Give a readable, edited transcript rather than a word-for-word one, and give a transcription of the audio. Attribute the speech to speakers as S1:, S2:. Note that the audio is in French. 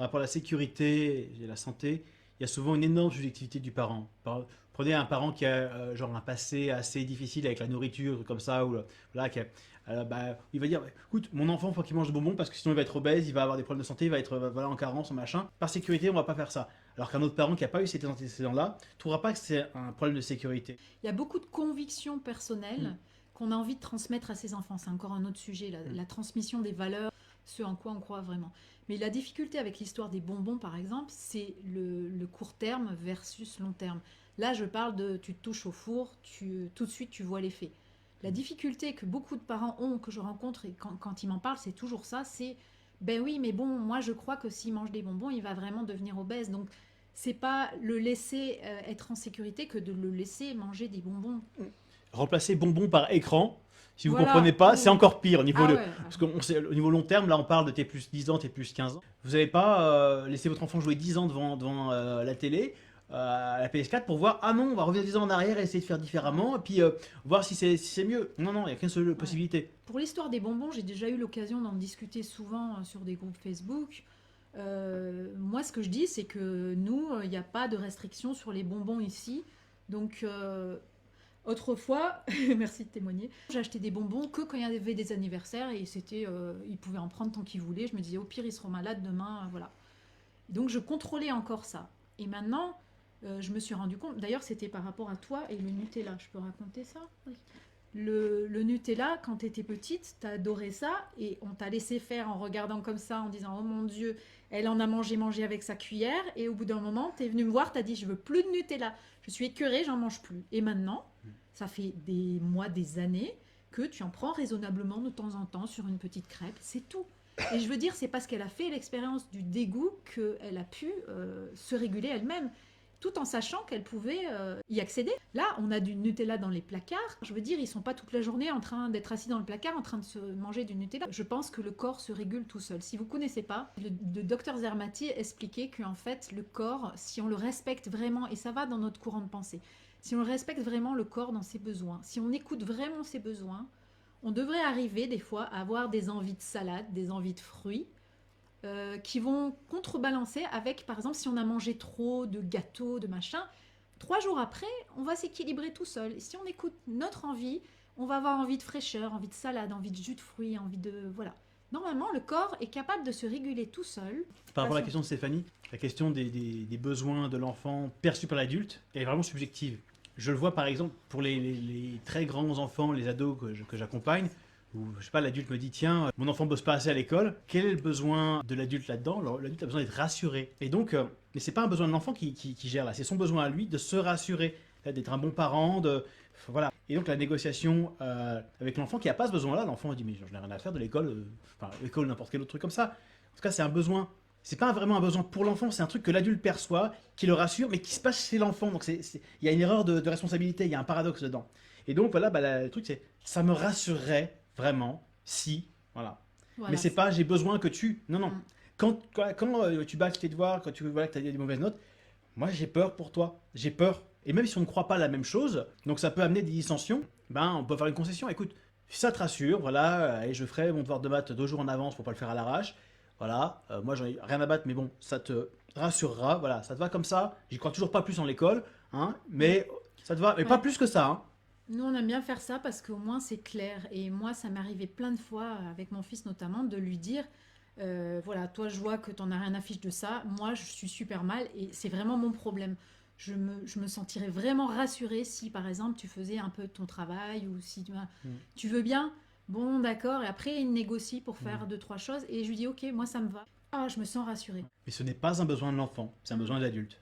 S1: par rapport à la sécurité et la santé, il y a souvent une énorme subjectivité du parent. Prenez un parent qui a genre un passé assez difficile avec la nourriture, comme ça, ou voilà, il va dire, écoute, mon enfant, il faut qu'il mange de bonbons parce que sinon il va être obèse, il va avoir des problèmes de santé, il va être voilà, en carence, en machin. Par sécurité, on va pas faire ça. Alors qu'un autre parent qui n'a pas eu ces antécédents-là ne trouvera pas que c'est un problème de sécurité.
S2: Il y a beaucoup de convictions personnelles
S1: Mm.
S2: qu'on a envie de transmettre à ses enfants. C'est encore un autre sujet, la transmission des valeurs, ce en quoi on croit vraiment. Mais la difficulté avec l'histoire des bonbons, par exemple, c'est le court terme versus long terme. Là, je parle de tu te touches au four, tout de suite tu vois l'effet. La difficulté que beaucoup de parents ont, que je rencontre, et quand ils m'en parlent, c'est toujours ça, c'est ben oui, mais bon, moi je crois que s'il mange des bonbons, il va vraiment devenir obèse. Donc, c'est pas le laisser être en sécurité que de le laisser manger des bonbons.
S1: Remplacer bonbon par écran, si vous ne comprenez
S2: Voilà.
S1: pas, c'est encore pire au niveau
S2: Ah
S1: de.
S2: ouais.
S1: Parce qu'au niveau long terme, là on parle de T plus 10 ans, T plus 15 ans. Vous n'avez pas laissé votre enfant jouer 10 ans devant la télé, la PS4, pour voir, ah non, on va revenir 10 ans en arrière et essayer de faire différemment, et puis voir si c'est mieux. Non, non, il n'y a qu'une seule
S2: Ouais.
S1: possibilité.
S2: Pour l'histoire des bonbons, j'ai déjà eu l'occasion d'en discuter souvent sur des groupes Facebook. Moi, ce que je dis, c'est que nous, il n'y a pas de restriction sur les bonbons ici. Donc, autrefois, merci de témoigner, j'achetais des bonbons que quand il y avait des anniversaires et ils pouvaient en prendre tant qu'ils voulaient. Je me disais, au pire, ils seront malades demain, voilà. Donc, je contrôlais encore ça. Et maintenant, je me suis rendu compte, d'ailleurs, c'était par rapport à toi et le Nutella. Je peux raconter ça? Oui. Le Nutella, quand tu étais petite, t'as adoré ça et on t'a laissé faire en regardant comme ça, en disant oh mon Dieu, elle en a mangé avec sa cuillère. Et au bout d'un moment, t'es venu me voir, t'as dit je veux plus de Nutella, je suis écœurée, j'en mange plus. Et maintenant, ça fait des mois, des années que tu en prends raisonnablement de temps en temps sur une petite crêpe, c'est tout. Et je veux dire, c'est parce qu'elle a fait l'expérience du dégoût qu'elle a pu se réguler elle-même tout en sachant qu'elle pouvait y accéder. Là, on a du Nutella dans les placards. Je veux dire, ils sont pas toute la journée en train d'être assis dans le placard en train de se manger du Nutella. Je pense que le corps se régule tout seul. Si vous connaissez pas, le docteur Zermati expliquait qu'en fait, le corps, si on le respecte vraiment, et ça va dans notre courant de pensée, si on respecte vraiment le corps dans ses besoins, si on écoute vraiment ses besoins, on devrait arriver des fois à avoir des envies de salade, des envies de fruits, qui vont contrebalancer avec, par exemple, si on a mangé trop de gâteaux, de machin, 3 jours après, on va s'équilibrer tout seul. Et si on écoute notre envie, on va avoir envie de fraîcheur, envie de salade, envie de jus de fruits, envie de... Voilà. Normalement, le corps est capable de se réguler tout seul.
S1: Par rapport à la question de Stéphanie, la question des besoins de l'enfant perçus par l'adulte est vraiment subjective. Je le vois par exemple pour les très grands enfants, les ados que j'accompagne, où je sais pas, l'adulte me dit tiens, mon enfant bosse pas assez à l'école, quel est le besoin de l'adulte là-dedans? Alors, l'adulte a besoin d'être rassuré. Et donc, mais c'est pas un besoin de l'enfant qui gère là, c'est son besoin à lui de se rassurer, d'être un bon parent, voilà. Et donc la négociation avec l'enfant qui a pas ce besoin-là, l'enfant dit mais je n'ai rien à faire de l'école, enfin l'école n'importe quel autre truc comme ça. En tout cas, c'est un besoin. C'est pas vraiment un besoin pour l'enfant, c'est un truc que l'adulte perçoit, qui le rassure, mais qui se passe chez l'enfant. Donc il y a une erreur de responsabilité, il y a un paradoxe dedans. Et donc voilà, le truc c'est, ça me rassurerait vraiment si, voilà.
S2: Voilà.
S1: Mais c'est pas j'ai besoin que tu, non non.
S2: Mm.
S1: Quand tu bats tes devoirs, quand tu vois que tu as des mauvaises notes, moi j'ai peur pour toi, j'ai peur. Et même si on ne croit pas la même chose, donc ça peut amener des dissensions, ben on peut faire une concession. Écoute, si ça te rassure, voilà, et je ferai mon devoir de maths 2 jours en avance pour pas le faire à l'arrache. Voilà, moi j'en ai rien à battre, mais bon, ça te rassurera, voilà, ça te va comme ça. J'y crois toujours pas plus en l'école, hein, mais ça te va, mais pas
S2: Ouais.
S1: plus que ça, hein.
S2: Nous, on aime bien faire ça parce qu'au moins c'est clair. Et moi, ça m'est arrivé plein de fois, avec mon fils notamment, de lui dire voilà, toi, je vois que t'en as rien à fiche de ça. Moi, je suis super mal et c'est vraiment mon problème. Je me sentirais vraiment rassurée si, par exemple, tu faisais un peu ton travail ou si
S1: Mm.
S2: tu veux bien. Bon, d'accord. Et après, il négocie pour
S1: Mm.
S2: faire deux, trois choses et je lui dis ok, moi, ça me va. Ah, je me sens rassurée.
S1: Mais ce n'est pas un besoin de l'enfant, c'est un besoin de l'adulte.